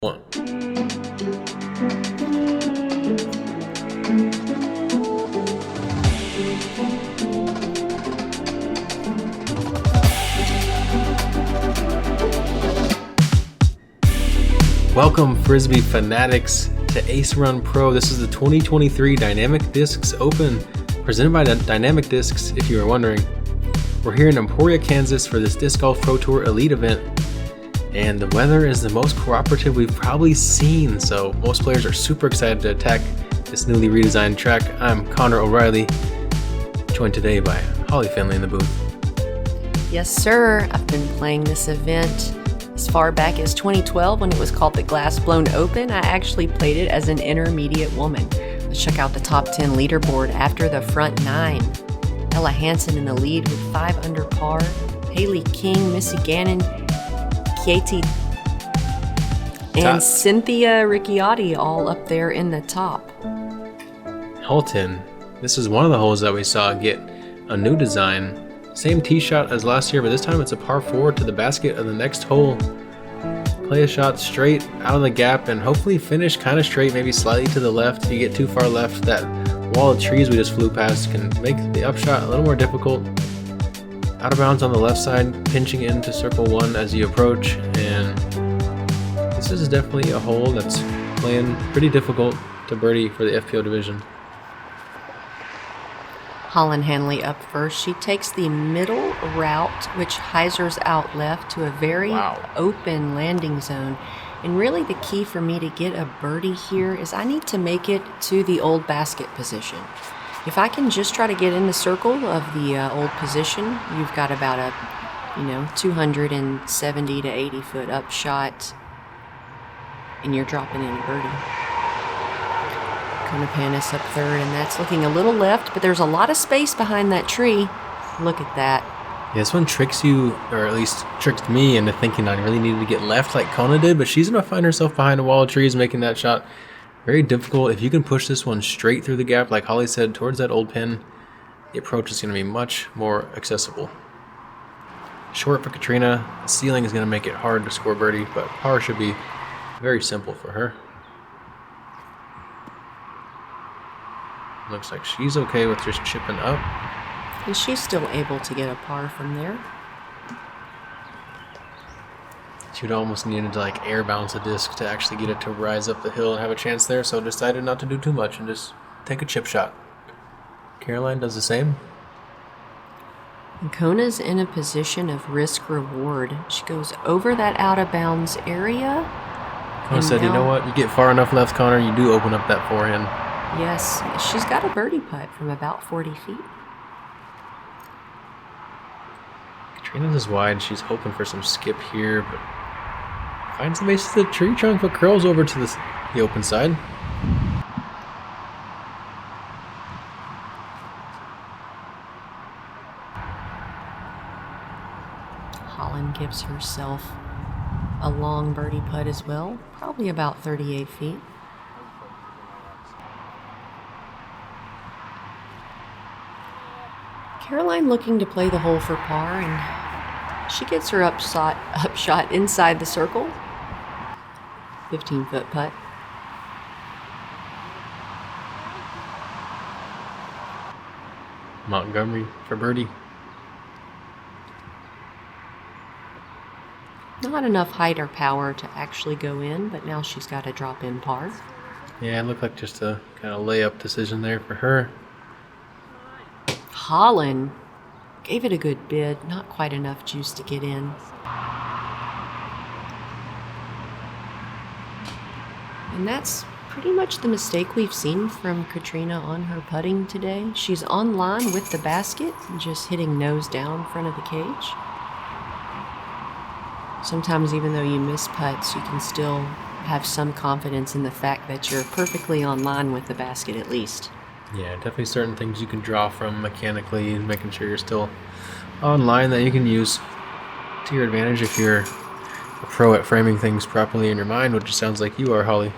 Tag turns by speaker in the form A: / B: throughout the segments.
A: One. Welcome, Frisbee fanatics, to Ace Run Pro. This is the 2023 Dynamic Discs Open, presented by Dynamic Discs, if you were wondering. We're here in Emporia, Kansas for this Disc Golf Pro Tour Elite event, and the weather is the most cooperative we've probably seen, so most players are super excited to attack this newly redesigned track. I'm Connor O'Reilly, joined today by Holly Finley in the booth.
B: Yes, sir. I've been playing this event as far back as 2012 when it was called the Glass Blown Open. I actually played it as an intermediate woman. Let's check out the top 10 leaderboard after the front 9. Ella Hansen in the lead with 5 under par. Haley King, Missy Gannon, Katie, and Cynthia Ricciardi all up there in the top.
A: Hole 10. This is one of the holes that we saw get a new design. Same tee shot as last year, but this time it's a par 4 to the basket of the next hole. Play a shot straight out of the gap and hopefully finish kind of straight, maybe slightly to the left. If you get too far left, that wall of trees we just flew past can make the upshot a little more difficult. Out of bounds on the left side, pinching into circle 1 as you approach, and this is definitely a hole that's playing pretty difficult to birdie for the FPO division.
B: Holyn Handley up first. She takes the middle route, which hyzers out left to a very open landing zone. And really the key for me to get a birdie here is I need to make it to the old basket position. If I can just try to get in the circle of the old position, you've got about a 270 to 80 foot up shot, and you're dropping in a birdie. Kona Panis up third, and that's looking a little left, but there's a lot of space behind that tree. Look at that.
A: Yeah, this one tricks you, or at least tricked me into thinking I really needed to get left like Kona did, but she's going to find herself behind a wall of trees making that shot very difficult. If you can push this one straight through the gap, like Holly said, towards that old pin, the approach is going to be much more accessible. Short for Catrina. The ceiling is going to make it hard to score birdie, but par should be very simple for her. Looks like she's okay with just chipping up.
B: And she's still able to get a par from there.
A: She would almost needed to air bounce the disc to actually get it to rise up the hill and have a chance there, so decided not to do too much and just take a chip shot. Caroline does the same.
B: And Kona's in a position of risk-reward. She goes over that out-of-bounds area.
A: Kona said, you know what? You get far enough left, Connor, you do open up that forehand.
B: Yes, she's got a birdie putt from about 40 feet.
A: Katrina's is wide. She's hoping for some skip here, but finds the base of the tree trunk, but curls over to the open side.
B: Holyn gives herself a long birdie putt as well, probably about 38 feet. Caroline looking to play the hole for par, and she gets her upshot inside the circle. 15-foot putt.
A: Montgomery for birdie.
B: Not enough height or power to actually go in, but now she's got a drop in par.
A: Yeah, it looked like just a kind of layup decision there for her.
B: Holyn gave it a good bid, not quite enough juice to get in. And that's pretty much the mistake we've seen from Catrina on her putting today. She's on line with the basket, just hitting nose down in front of the cage. Sometimes even though you miss putts, you can still have some confidence in the fact that you're perfectly on line with the basket at least.
A: Yeah, definitely certain things you can draw from mechanically and making sure you're still online that you can use to your advantage if you're a pro at framing things properly in your mind, which it sounds like you are, Holly.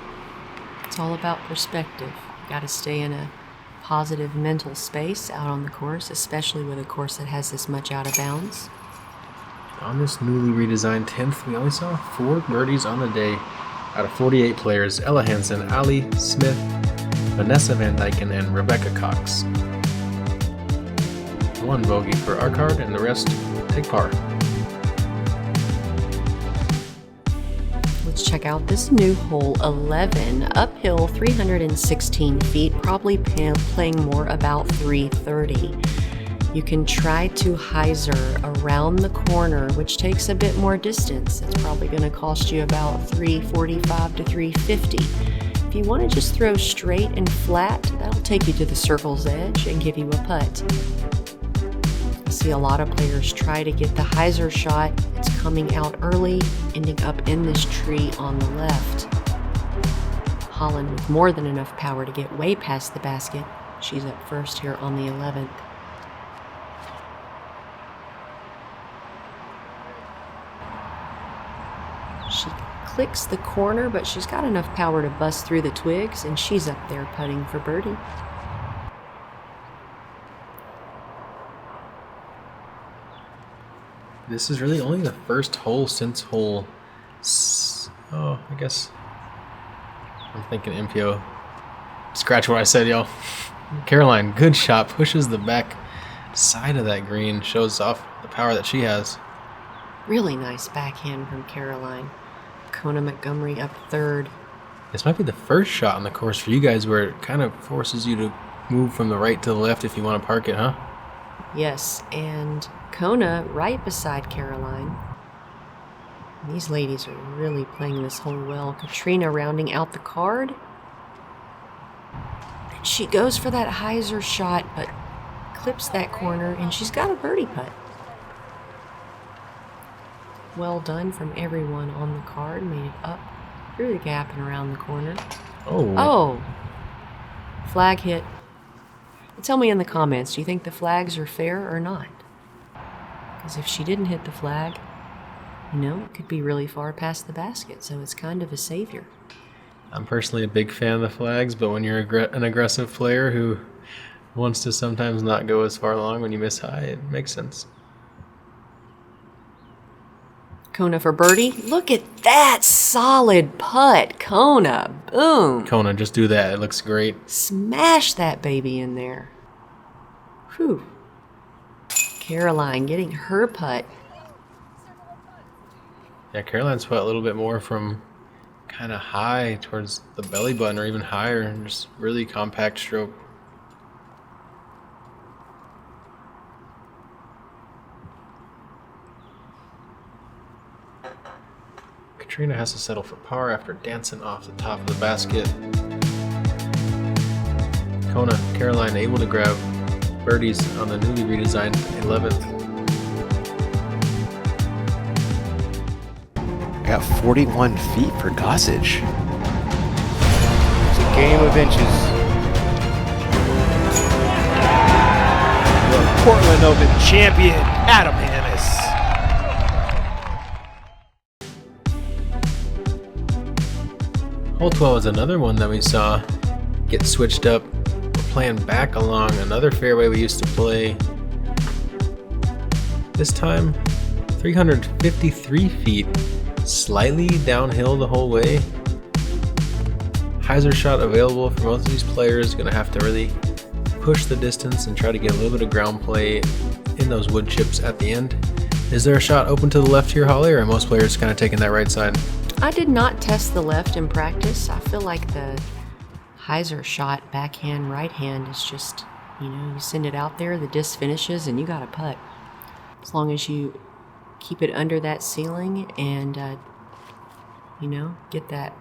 B: It's all about perspective. You got to stay in a positive mental space out on the course, especially with a course that has this much out of bounds.
A: On this newly redesigned 10th, we only saw 4 birdies on the day. Out of 48 players, Ella Hansen, Ali Smith, Vanessa Van Dyken, and Rebecca Cox. 1 bogey for our card, and the rest take par.
B: Let's check out this new hole 11, uphill 316 feet, probably playing more about 330. You can try to hyzer around the corner, which takes a bit more distance. It's probably going to cost you about 345 to 350. If you want to just throw straight and flat, that'll take you to the circle's edge and give you a putt. I see a lot of players try to get the hyzer shot. It's coming out early, ending up in this tree on the left. Holyn with more than enough power to get way past the basket. She's up first here on the 11th. She clicks the corner, but she's got enough power to bust through the twigs, and she's up there putting for birdie.
A: This is really only the first hole since hole... Oh, I guess... I'm thinking MPO. Scratch what I said, y'all. Caroline, good shot. Pushes the back side of that green. Shows off the power that she has.
B: Really nice backhand from Caroline. Kona Montgomery up third.
A: This might be the first shot on the course for you guys where it kind of forces you to move from the right to the left if you want to park it, huh?
B: Yes, and Kona right beside Caroline. These ladies are really playing this hole well. Catrina rounding out the card. And she goes for that hyzer shot, but clips that corner, and she's got a birdie putt. Well done from everyone on the card. Made it up through the gap and around the corner. Oh! Flag hit. Tell me in the comments, do you think the flags are fair or not? Because if she didn't hit the flag, you know, it could be really far past the basket, so it's kind of a savior.
A: I'm personally a big fan of the flags, but when you're an aggressive player who wants to sometimes not go as far along when you miss high, it makes sense.
B: Kona for birdie. Look at that solid putt, Kona. Boom.
A: Kona, just do that. It looks great.
B: Smash that baby in there. Whew. Caroline getting her putt.
A: Yeah, Caroline's put a little bit more from kind of high towards the belly button or even higher, and just really compact stroke. Catrina has to settle for par after dancing off the top of the basket. Kona, Caroline able to grab birdies on the newly redesigned 11th.
C: Got 41 feet for Gossage. It's a game of inches. The Portland Open champion, Adam Hammis.
A: Hole 12 is another one that we saw get switched up. We're playing back along another fairway we used to play. This time, 353 feet, slightly downhill the whole way. Hyzer shot available for most of these players. Gonna have to really push the distance and try to get a little bit of ground play in those wood chips at the end. Is there a shot open to the left here, Holly, or are most players kind of taking that right side?
B: I did not test the left in practice. I feel like the hyzer shot, backhand, right hand, is just, you know, you send it out there, the disc finishes, and you got a putt. As long as you keep it under that ceiling and, you know, get that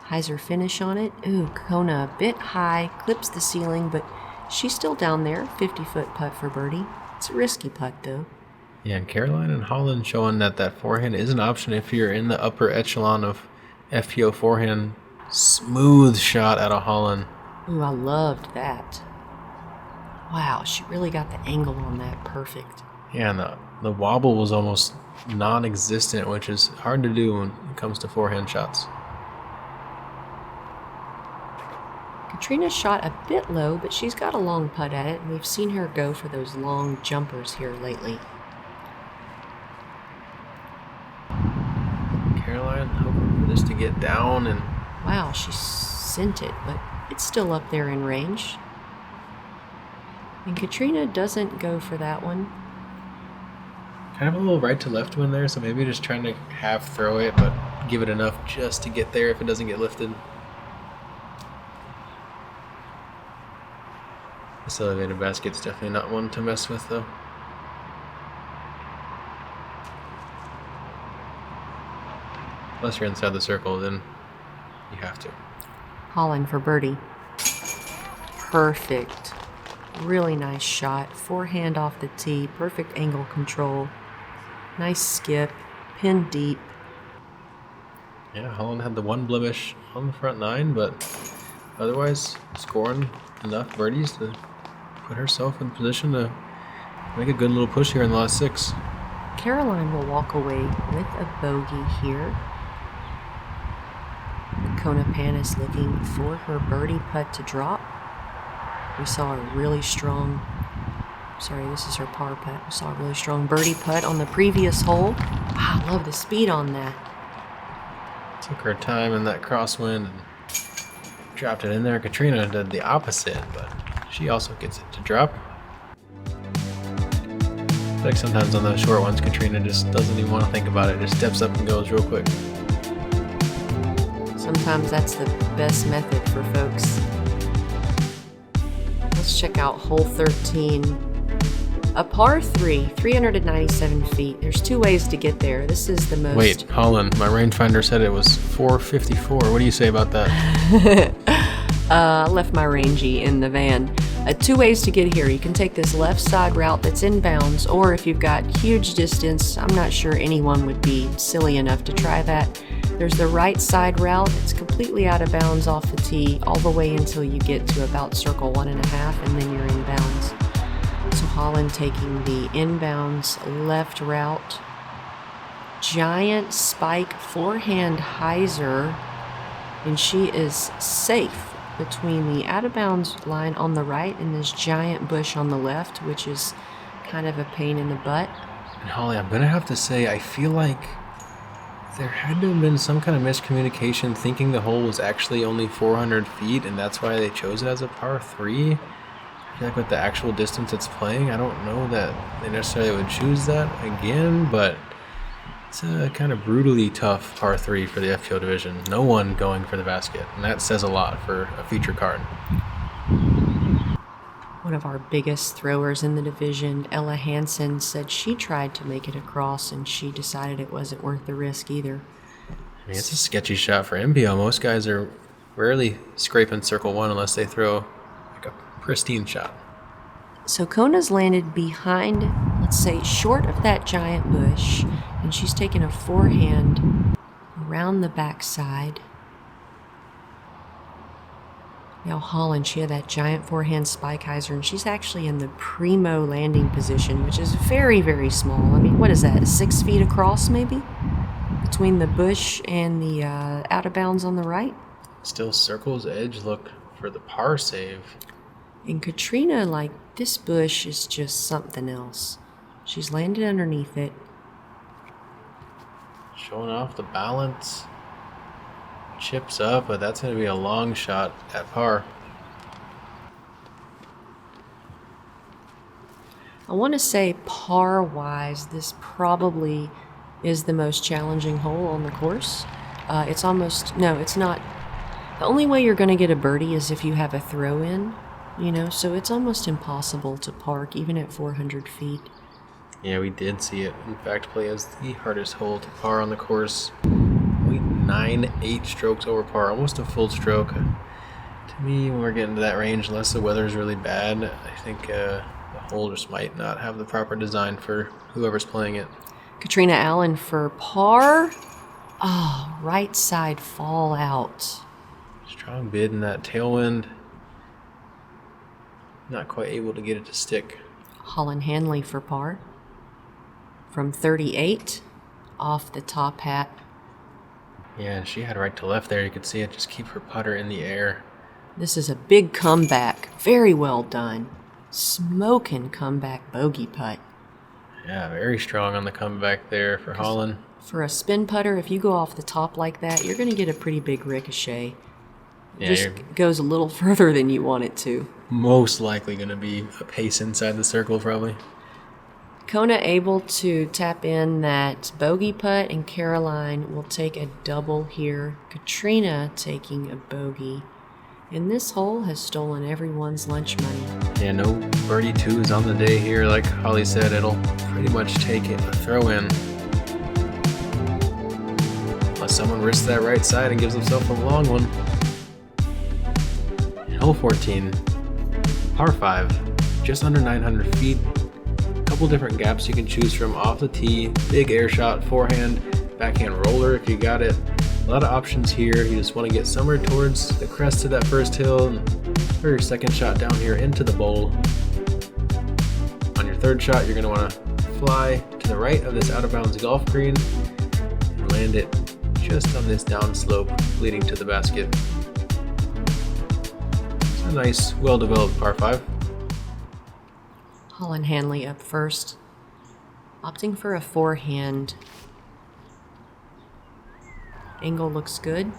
B: hyzer finish on it. Ooh, Kona a bit high, clips the ceiling, but she's still down there. 50-foot putt for birdie. It's a risky putt, though.
A: Yeah, and Caroline and Holyn showing that forehand is an option if you're in the upper echelon of FPO forehand. Smooth shot out of Holyn.
B: Ooh, I loved that. Wow, she really got the angle on that perfect.
A: Yeah, and the wobble was almost non-existent, which is hard to do when it comes to forehand shots.
B: Catrina shot a bit low, but she's got a long putt at it, and we've seen her go for those long jumpers here lately.
A: Caroline hoping for this to get down down, and
B: wow, she sent it, but it's still up there in range. And Catrina doesn't go for that one.
A: kind of a little right to left wind there, so maybe just trying to half throw it, but give it enough just to get there if it doesn't get lifted. This elevated basket's definitely not one to mess with, though. Unless you're inside the circle, then you have to.
B: Holyn for birdie. Perfect. Really nice shot. Forehand off the tee. Perfect angle control. Nice skip. Pin deep.
A: Yeah, Holyn had the one blemish on the front nine, but otherwise scoring enough birdies to put herself in position to make a good little push here in the last 6.
B: Caroline will walk away with a bogey here. The Kona Pan is looking for her birdie putt to drop. We saw a really strong, this is her par putt. We saw a really strong birdie putt on the previous hole. Wow, I love the speed on that.
A: Took her time in that crosswind and dropped it in there. Catrina did the opposite, but she also gets it to drop. I feel like sometimes on those short ones, Catrina just doesn't even want to think about it. Just steps up and goes real quick.
B: Sometimes that's the best method for folks. Let's check out hole 13. A par 3, 397 feet. There's 2 ways to get there. This is the most...
A: Wait, Holyn, my rangefinder said it was 454. What do you say about that?
B: I left my rangey in the van. 2 ways to get here. You can take this left side route that's inbounds, or if you've got huge distance, I'm not sure anyone would be silly enough to try that. There's the right side route. It's completely out of bounds off the tee all the way until you get to about circle 1.5, and then you're in bounds. So Holyn taking the inbounds left route. Giant spike forehand hyzer, and she is safe between the out of bounds line on the right and this giant bush on the left, which is kind of a pain in the butt.
A: And Holly, I'm going to have to say, I feel like there had to have been some kind of miscommunication thinking the hole was actually only 400 feet, and that's why they chose it as a par 3. I feel like with the actual distance it's playing, I don't know that they necessarily would choose that again, but it's a kind of brutally tough par 3 for the FPO division. No one going for the basket, and that says a lot for a feature card.
B: One of our biggest throwers in the division, Ella Hansen, said she tried to make it across and she decided it wasn't worth the risk either.
A: I mean, it's a sketchy shot for MPO. Most guys are rarely scraping circle 1 unless they throw like a pristine shot.
B: So Kona's landed behind, let's say, short of that giant bush, and she's taken a forehand around the backside. Now Holyn, she had that giant forehand spike hyzer, and she's actually in the primo landing position, which is very, very small. I mean, what is that, 6 feet across maybe? Between the bush and the out of bounds on the right?
A: Still circles edge look for the par save.
B: And Catrina, like, this bush is just something else. She's landed underneath it.
A: Showing off the balance. Chips up, but that's going to be a long shot at par.
B: I want to say par-wise, this probably is the most challenging hole on the course. It's not. The only way you're going to get a birdie is if you have a throw-in, so it's almost impossible to park, even at 400 feet.
A: Yeah, we did see it, in fact, play as the hardest hole to par on the course. 9-8 strokes over par, almost a full stroke. To me, when we're getting to that range, unless the weather is really bad, I think the hole just might not have the proper design for whoever's playing it.
B: Catrina Allen for par. Oh, right side fall out.
A: Strong bid in that tailwind. Not quite able to get it to stick.
B: Holyn Handley for par. From 38, off the top hat.
A: Yeah, she had right to left there. You could see it just keep her putter in the air.
B: This is a big comeback. Very well done. Smoking comeback bogey putt.
A: Yeah, very strong on the comeback there for Holyn.
B: For a spin putter, if you go off the top like that, you're going to get a pretty big ricochet. It just goes a little further than you want it to.
A: Most likely going to be a pace inside the circle, probably.
B: Kona able to tap in that bogey putt, and Caroline will take a double here. Catrina taking a bogey. And this hole has stolen everyone's lunch money.
A: Yeah, no birdie twos on the day here. Like Holly said, it'll pretty much take it a throw in. Unless someone risks that right side and gives himself a long one. Hole 14, par 5, just under 900 feet. A couple different gaps you can choose from off the tee. Big air shot, forehand, backhand roller if you got it. A lot of options here. You just want to get somewhere towards the crest of that first hill for your second shot down here into the bowl. On your third shot, you're going to want to fly to the right of this out of bounds golf green and land it just on this down slope leading to the basket. It's a nice, well-developed par 5.
B: Holyn Handley up first, opting for a forehand. Angle looks good.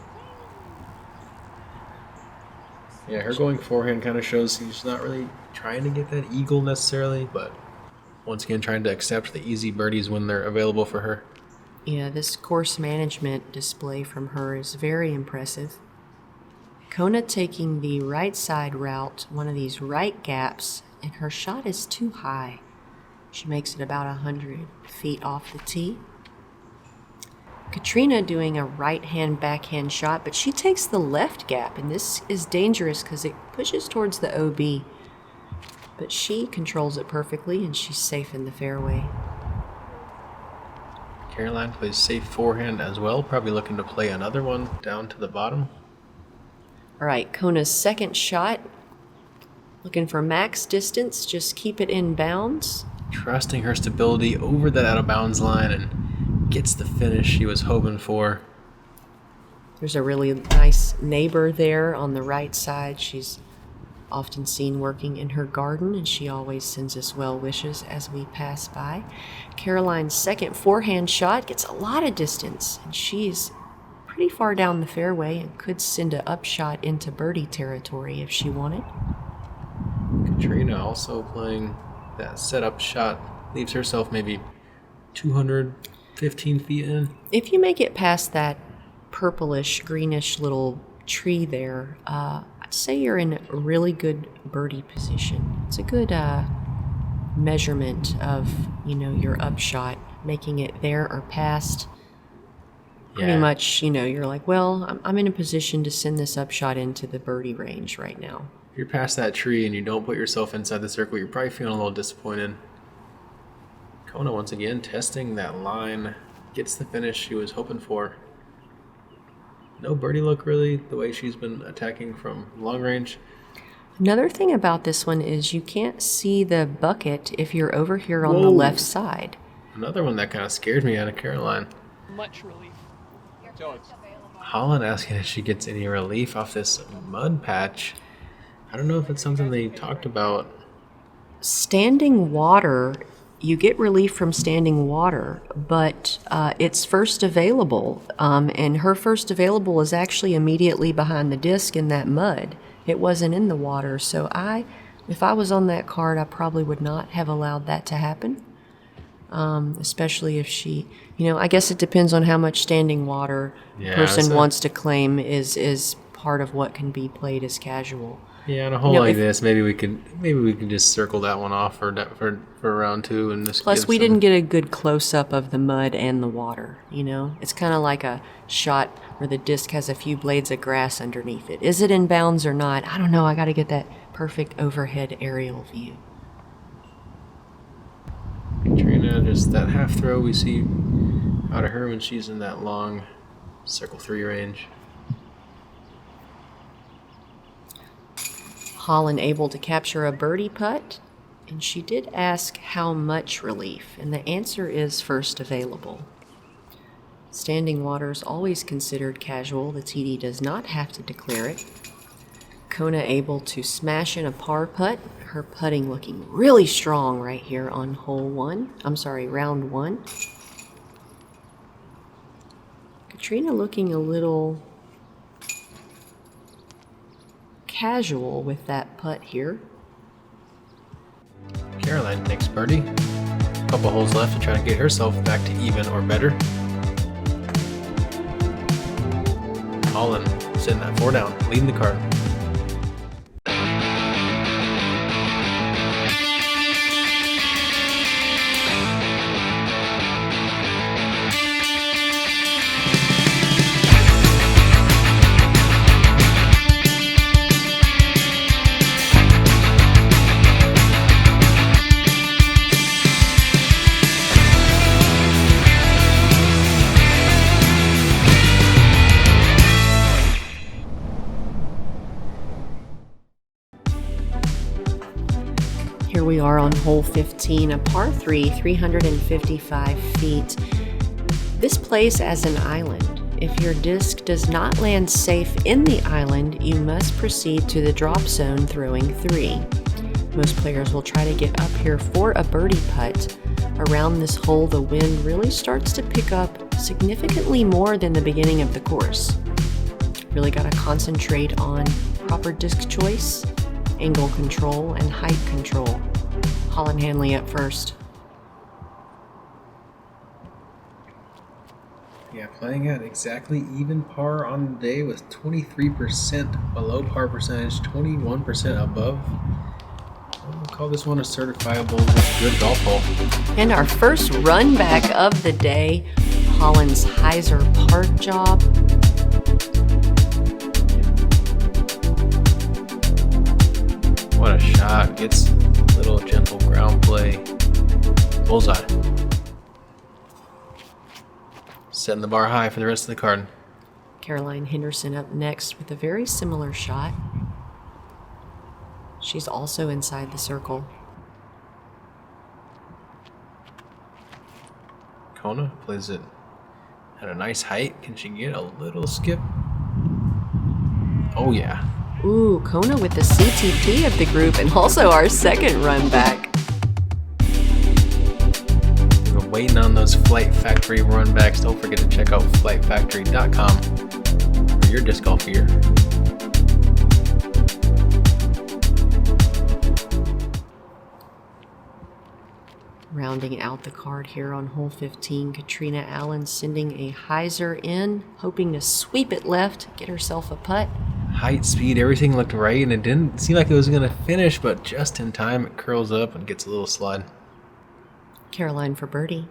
A: Yeah, her going forehand kind of shows she's not really trying to get that eagle necessarily, but once again trying to accept the easy birdies when they're available for her.
B: Yeah, this course management display from her is very impressive. Kona taking the right side route, one of these right gaps, and her shot is too high. She makes it about 100 feet off the tee. Catrina doing a right-hand backhand shot, but she takes the left gap, and this is dangerous because it pushes towards the OB. But she controls it perfectly, and she's safe in the fairway.
A: Caroline plays safe forehand as well, probably looking to play another one down to the bottom.
B: All right, Kona's second shot. Looking for max distance, just keep it in bounds.
A: Trusting her stability over that out-of-bounds line and gets the finish she was hoping for.
B: There's a really nice neighbor there on the right side. She's often seen working in her garden, and she always sends us well wishes as we pass by. Caroline's second forehand shot gets a lot of distance, and she's pretty far down the fairway and could send an upshot into birdie territory if she wanted.
A: Catrina also playing that setup shot, leaves herself maybe 215 feet in.
B: If you make it past that purplish, greenish little tree there, I'd say you're in a really good birdie position. It's a good measurement of, your upshot, making it there or past. Pretty much, you're like, well, I'm in a position to send this upshot into the birdie range right now.
A: If you're past that tree and you don't put yourself inside the circle, you're probably feeling a little disappointed. Kona once again testing that line, gets the finish she was hoping for. No birdie look really, the way she's been attacking from long range.
B: Another thing about this one is you can't see the bucket if you're over here on the left side.
A: Another one that kind of scared me out of Caroline.
D: Much relief.
A: Holyn asking if she gets any relief off this mud patch. I don't know if it's something they talked about.
B: Standing water, you get relief from standing water, but it's first available. And her first available is actually immediately behind the disc in that mud. It wasn't in the water. So if I was on that card, I probably would not have allowed that to happen. Especially if she, I guess it depends on how much standing water a person wants to claim is part of what can be played as casual.
A: Yeah, on a hole like this, maybe we could just circle that one off for round 2 and just.
B: Plus, we didn't get a good close up of the mud and the water. It's kind of like a shot where the disc has a few blades of grass underneath it. Is it in bounds or not? I don't know. I got to get that perfect overhead aerial view.
A: Catrina, just that half throw we see out of her when she's in that long circle 3 range.
B: Holyn able to capture a birdie putt, and she did ask how much relief, and the answer is first available. Standing water is always considered casual. The TD does not have to declare it. Kona able to smash in a par putt. Her putting looking really strong right here on round 1. Catrina looking a little casual with that putt here.
A: Caroline takes birdie. Couple holes left to try to get herself back to even or better. Holyn sitting that 4 down, leading the card.
B: Here we are on hole 15, a par 3, 355 feet. This plays as an island. If your disc does not land safe in the island, you must proceed to the drop zone throwing 3. Most players will try to get up here for a birdie putt. Around this hole, the wind really starts to pick up significantly more than the beginning of the course. Really got to concentrate on proper disc choice, angle control, and height control. Holyn Handley up first.
A: Yeah, playing at exactly even par on the day with 23% below par percentage, 21% above. We'll call this one a certifiable good golf hole.
B: And our first run back of the day, Holyn's hyzer park job.
A: What a shot. Gets a little gentle ground play. Bullseye. Setting the bar high for the rest of the card.
B: Caroline Henderson up next with a very similar shot. She's also inside the circle.
A: Kona plays it at a nice height. Can she get a little skip? Oh yeah.
B: Ooh, Kona with the CTP of the group and also our second run back.
A: We're waiting on those Flight Factory run backs. Don't forget to check out flightfactory.com for your disc golf gear.
B: Rounding out the card here on hole 15, Catrina Allen sending a hyzer in, hoping to sweep it left, get herself a putt.
A: Height, speed, everything looked right, and it didn't seem like it was going to finish, but just in time it curls up and gets a little slide.
B: Caroline for birdie.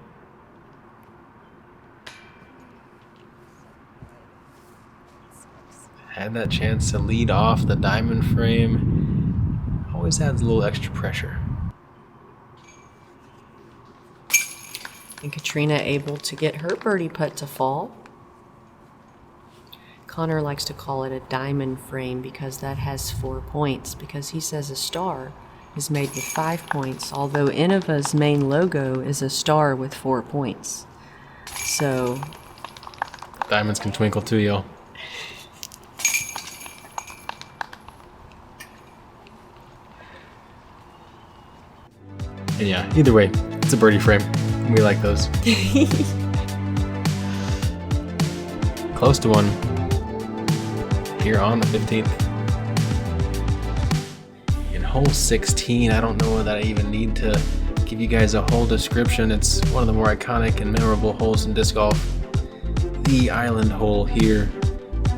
A: Had that chance to lead off the diamond frame. Always adds a little extra pressure.
B: And Catrina able to get her birdie putt to fall. Connor likes to call it a diamond frame because that has 4 points, because he says a star is made with 5 points, although Innova's main logo is a star with 4 points. So
A: Diamonds can twinkle too, y'all. And yeah, either way, it's a birdie frame. We like those. Close to one here on the 15th. In hole 16, I don't know that I even need to give you guys a whole description. It's one of the more iconic and memorable holes in disc golf. The island hole here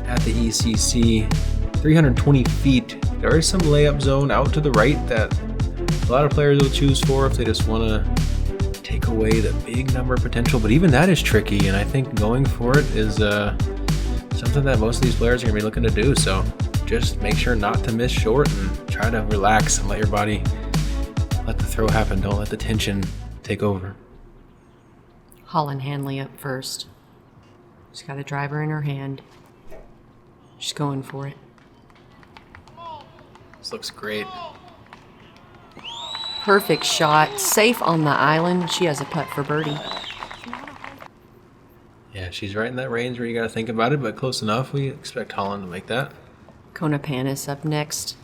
A: at the ECC. 320 feet. There is some layup zone out to the right that a lot of players will choose for if they just want to take away the big number potential, but even that is tricky, and I think going for it is something that most of these players are going to be looking to do. So just make sure not to miss short and try to relax and let your body let the throw happen. Don't let the tension take over.
B: Holyn Handley up first. She's got a driver in her hand. She's going for it.
A: This looks great.
B: Perfect shot, safe on the island. She has a putt for birdie.
A: Yeah, she's right in that range where you got to think about it, but close enough. We expect Holyn to make that.
B: Kona Panis up next.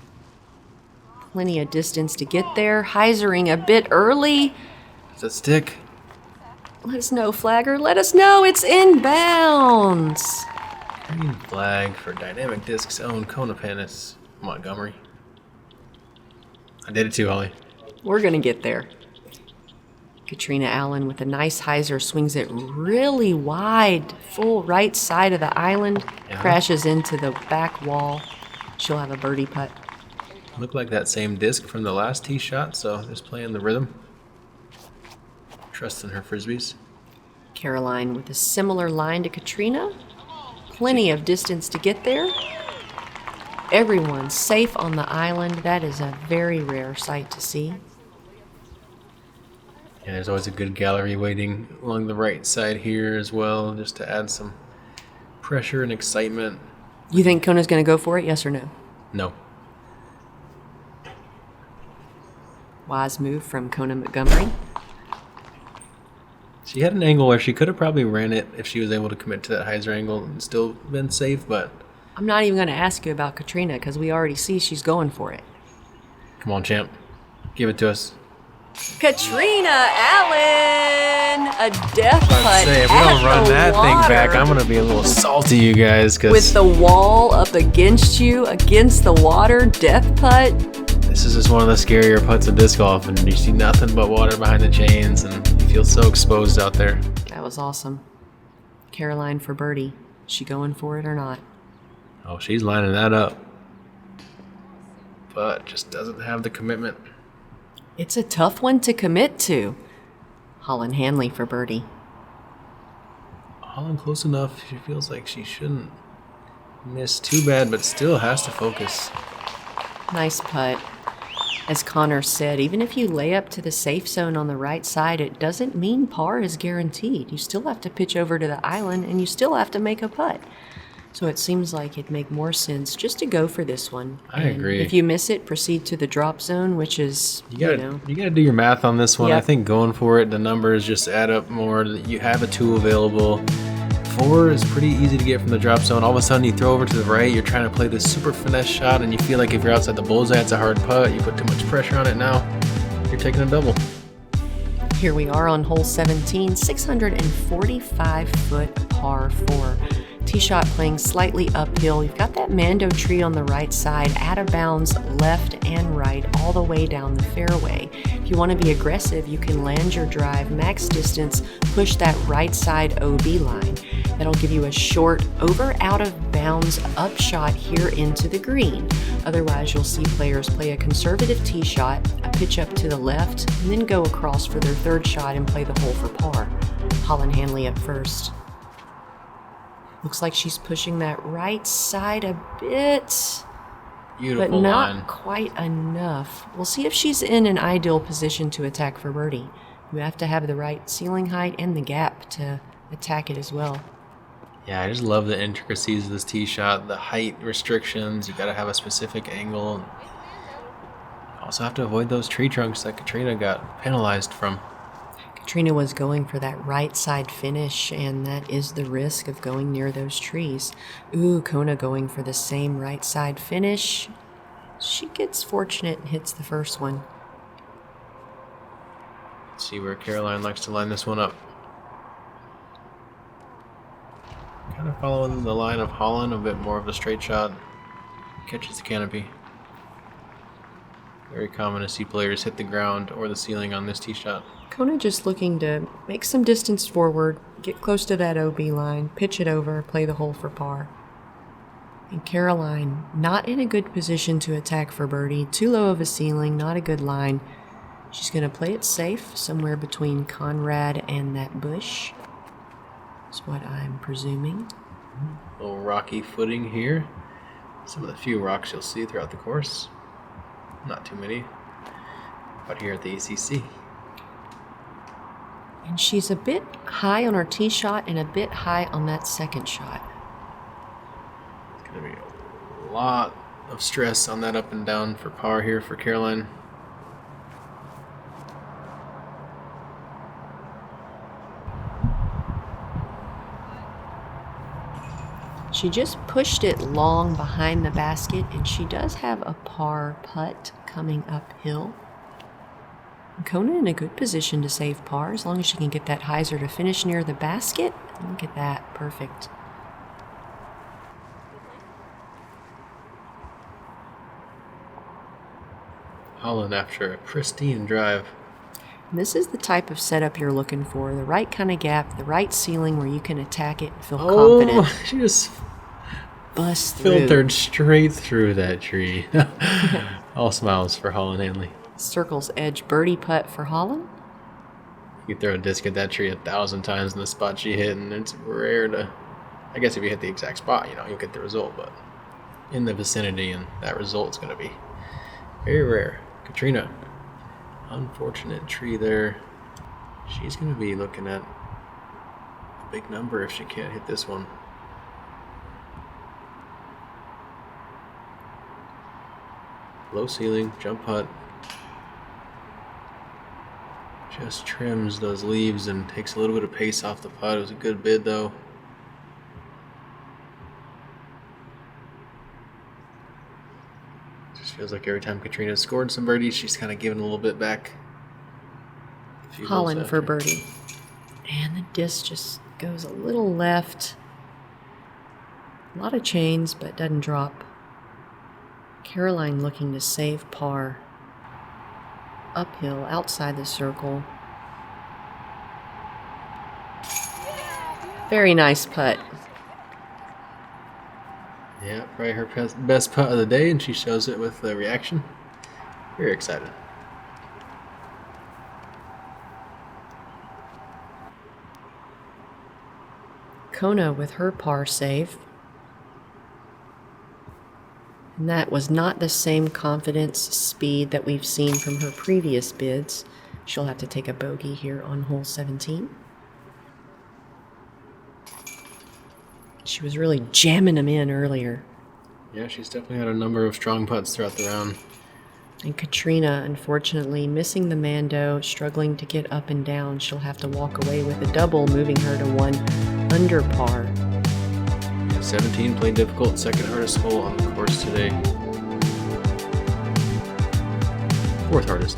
B: Plenty of distance to get there. Hyzering a bit early.
A: Does that stick?
B: Let us know, flagger. Let us know it's inbounds.
A: Green flag for Dynamic Discs own Kona Montgomery. I did it too, Holly.
B: We're going to get there. Catrina Allen with a nice hyzer swings it really wide, full right side of the island, crashes into the back wall. She'll have a birdie putt.
A: Looked like that same disc from the last tee shot, so just playing the rhythm. Trusting her frisbees.
B: Caroline with a similar line to Catrina. Plenty of distance to get there. Everyone's safe on the island. That is a very rare sight to see.
A: Yeah, there's always a good gallery waiting along the right side here as well, just to add some pressure and excitement.
B: You think Kona's going to go for it, yes or no?
A: No.
B: Wise move from Kona Montgomery.
A: She had an angle where she could have probably ran it if she was able to commit to that hyzer angle and still been safe, but...
B: I'm not even going to ask you about Catrina because we already see she's going for it.
A: Come on, champ. Give it to us.
B: Catrina Allen! A death putt
A: Say, if we don't run that thing back, I'm going to be a little salty, you guys.
B: With the wall up against you, against the water, death putt.
A: This is just one of the scarier putts of disc golf, and you see nothing but water behind the chains, and you feel so exposed out there.
B: That was awesome. Caroline for birdie. Is she going for it or not?
A: Oh, she's lining that up. But just doesn't have the commitment.
B: It's a tough one to commit to. Holyn Handley for birdie.
A: Holyn close enough. She feels like she shouldn't miss too bad, but still has to focus.
B: Nice putt. As Connor said, even if you lay up to the safe zone on the right side, it doesn't mean par is guaranteed. You still have to pitch over to the island, and you still have to make a putt. So it seems like it'd make more sense just to go for this one.
A: I agree.
B: If you miss it, proceed to the drop zone, which is,
A: you gotta do your math on this one. Yep. I think going for it, the numbers just add up more. You have a tool available. 4 is pretty easy to get from the drop zone. All of a sudden you throw over to the right, you're trying to play this super finesse shot, and you feel like if you're outside the bullseye, it's a hard putt. You put too much pressure on it now, you're taking a double.
B: Here we are on hole 17, 645-foot par 4. Tee shot playing slightly uphill. You've got that Mando tree on the right side, out of bounds left and right, all the way down the fairway. If you want to be aggressive, you can land your drive, max distance, push that right side OB line. That'll give you a short, over out of bounds upshot here into the green. Otherwise, you'll see players play a conservative tee shot, a pitch up to the left, and then go across for their third shot and play the hole for par. Holyn Handley up first. Looks like she's pushing that right side a bit,
A: Beautiful
B: but not
A: line.
B: Quite enough. We'll see if she's in an ideal position to attack for birdie. You have to have the right ceiling height and the gap to attack it as well.
A: Yeah, I just love the intricacies of this tee shot, the height restrictions. You got to have a specific angle. You also have to avoid those tree trunks that Catrina got penalized from.
B: Catrina was going for that right side finish, and that is the risk of going near those trees. Ooh, Kona going for the same right side finish. She gets fortunate and hits the first one.
A: Let's see where Caroline likes to line this one up. Kind of following the line of Holyn, a bit more of a straight shot. Catches the canopy. Very common to see players hit the ground or the ceiling on this tee shot.
B: Kona just looking to make some distance forward, get close to that OB line, pitch it over, play the hole for par. And Caroline, not in a good position to attack for birdie. Too low of a ceiling, not a good line. She's going to play it safe, somewhere between Conrad and that bush. That's what I'm presuming.
A: A little rocky footing here. Some of the few rocks you'll see throughout the course. Not too many. But here at the ACC.
B: And she's a bit high on her tee shot and a bit high on that second shot.
A: It's going to be a lot of stress on that up and down for par here for Caroline.
B: She just pushed it long behind the basket, and she does have a par putt coming uphill. Kona in a good position to save par as long as she can get that hyzer to finish near the basket. Look at that. Perfect.
A: Holyn after a pristine drive.
B: This is the type of setup you're looking for. The right kind of gap, the right ceiling where you can attack it and feel confident.
A: She just
B: Bust through.
A: filtered straight through that tree. All smiles for Holyn Handley.
B: Circle's edge birdie putt for Holyn.
A: You throw a disc at that tree 1,000 times in the spot she hit, and it's rare to... I guess if you hit the exact spot, you'll get the result, but in the vicinity, and that result's going to be very rare. Catrina, unfortunate tree there. She's going to be looking at a big number if she can't hit this one. Low ceiling, jump putt. Just trims those leaves and takes a little bit of pace off the putt. It was a good bid though. Just feels like every time Catrina's scored some birdies, she's kind of giving a little bit back.
B: Holyn for birdie. And the disc just goes a little left. A lot of chains, but doesn't drop. Caroline looking to save par. Uphill, outside the circle. Very nice putt.
A: Yeah, probably her best putt of the day, and she shows it with the reaction. Very excited.
B: Kona with her par save. And that was not the same confidence, speed that we've seen from her previous bids. She'll have to take a bogey here on hole 17. She was really jamming them in earlier.
A: Yeah, she's definitely had a number of strong putts throughout the round.
B: And Catrina, unfortunately, missing the Mando, struggling to get up and down. She'll have to walk away with a double, moving her to 1 under par.
A: 17 played difficult, second hardest hole on the course today. Fourth hardest.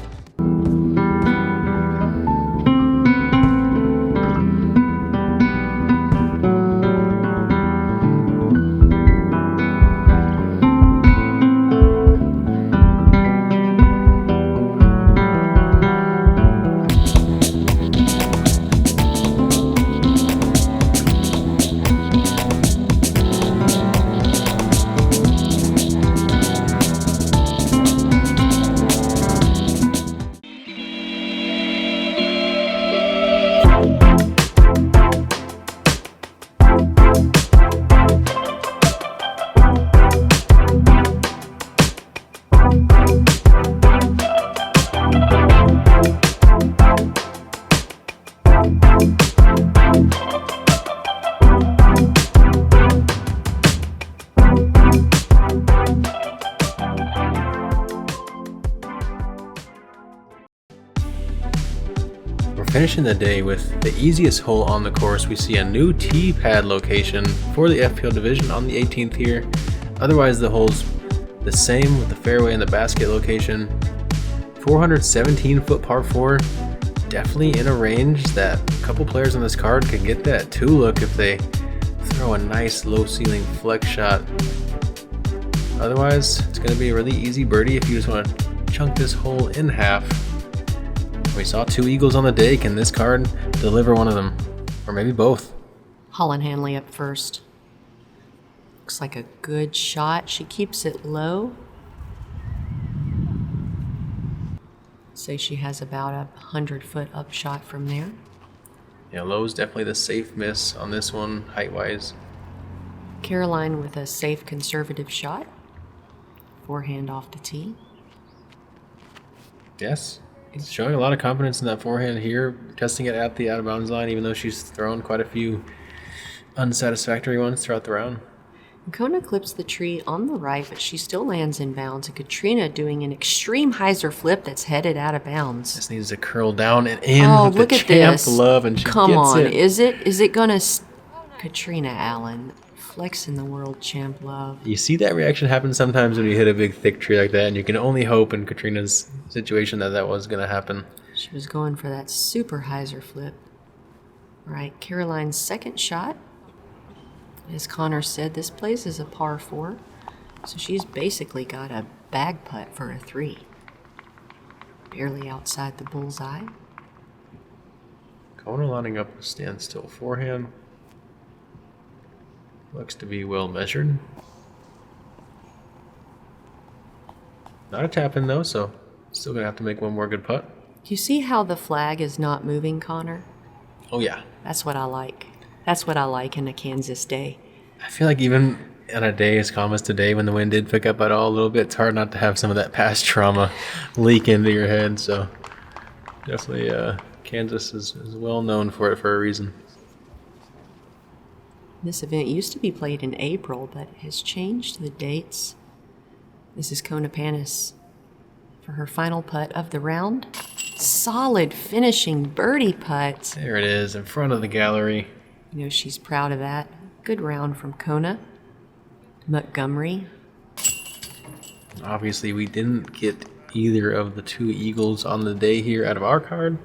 A: Finishing the day with the easiest hole on the course, we see a new tee pad location for the FPL division on the 18th here. Otherwise, the hole's the same with the fairway and the basket location. 417 foot par 4, definitely in a range that a couple players on this card could get that 2 look if they throw a nice low ceiling flex shot. Otherwise, it's going to be a really easy birdie if you just want to chunk this hole in half. We saw 2 eagles on the day. Can this card deliver one of them? Or maybe both?
B: Holyn Handley up first. Looks like a good shot. She keeps it low. Say she has about a 100-foot up shot from there.
A: Yeah, low's definitely the safe miss on this one, height-wise.
B: Caroline with a safe conservative shot. Forehand off the tee.
A: Yes. It's showing a lot of confidence in that forehand here, testing it at the out-of-bounds line, even though she's thrown quite a few unsatisfactory ones throughout the round.
B: Kona clips the tree on the right, but she still lands in bounds. And Catrina doing an extreme hyzer flip that's headed out of bounds.
A: Just needs to curl down and in with
B: look
A: the
B: at
A: champ
B: this.
A: love, and she
B: Come
A: gets
B: on,
A: it.
B: is it gonna... Catrina Allen, flexing the world champ love.
A: You see that reaction happen sometimes when you hit a big thick tree like that, and you can only hope in Catrina's situation that was going to happen.
B: She was going for that super hyzer flip. All right, Caroline's second shot. As Connor said, this place is a par 4, so she's basically got a bag putt for a 3. Barely outside the bullseye.
A: Kona lining up a standstill forehand. Looks to be well measured. Not a tap in though, so still gonna have to make one more good putt.
B: Do you see how the flag is not moving, Connor?
A: Oh yeah.
B: That's what I like. That's what I like in a Kansas day.
A: I feel like even on a day as calm as today, when the wind did pick up at all a little bit, it's hard not to have some of that past trauma leak into your head. So definitely Kansas is well known for it for a reason.
B: This event used to be played in April, but has changed the dates. This is Kona Panis for her final putt of the round. Solid finishing birdie putt.
A: There it is in front of the gallery.
B: You know she's proud of that. Good round from Kona Montgomery.
A: Obviously, we didn't get either of the 2 eagles on the day here out of our card,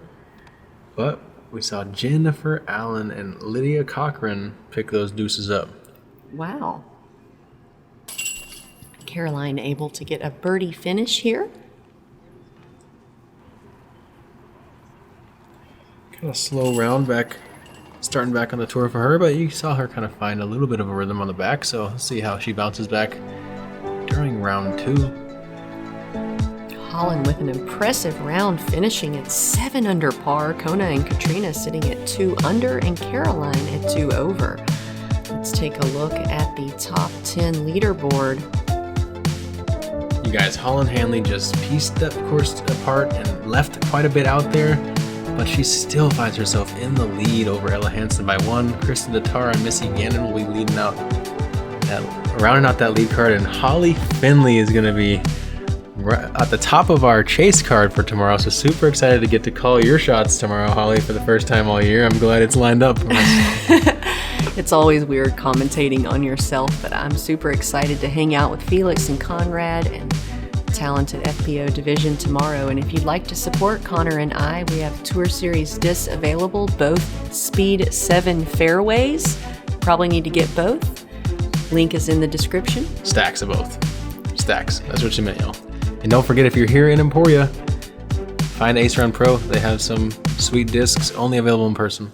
A: but we saw Jennifer Allen and Lydia Cochran pick those deuces up.
B: Wow. Caroline able to get a birdie finish here.
A: Kind of slow round back, starting back on the tour for her, but you saw her kind of find a little bit of a rhythm on the back, so let's see how she bounces back during round 2.
B: Holyn with an impressive round, finishing at 7 under par. Kona and Catrina sitting at 2 under, and Caroline at 2 over. Let's take a look at the top 10 leaderboard.
A: You guys, Holyn Handley just pieced that course apart and left quite a bit out there, but she still finds herself in the lead over Ella Hansen by 1. Kristen Tatar and Missy Gannon will be leading out rounding out that lead card, and Holly Finley is going to be at the top of our chase card for tomorrow. So super excited to get to call your shots tomorrow, Holly, for the first time all year. I'm glad it's lined up for us.
B: It's always weird commentating on yourself, but I'm super excited to hang out with Felix and Conrad and the talented FPO division tomorrow. And if you'd like to support Connor and I, we have Tour Series discs available, both Speed 7 fairways. Probably need to get both. Link is in the description.
A: Stacks of both. Stacks. That's what you meant, y'all. And don't forget, if you're here in Emporia, find Ace Run Pro. They have some sweet discs only available in person.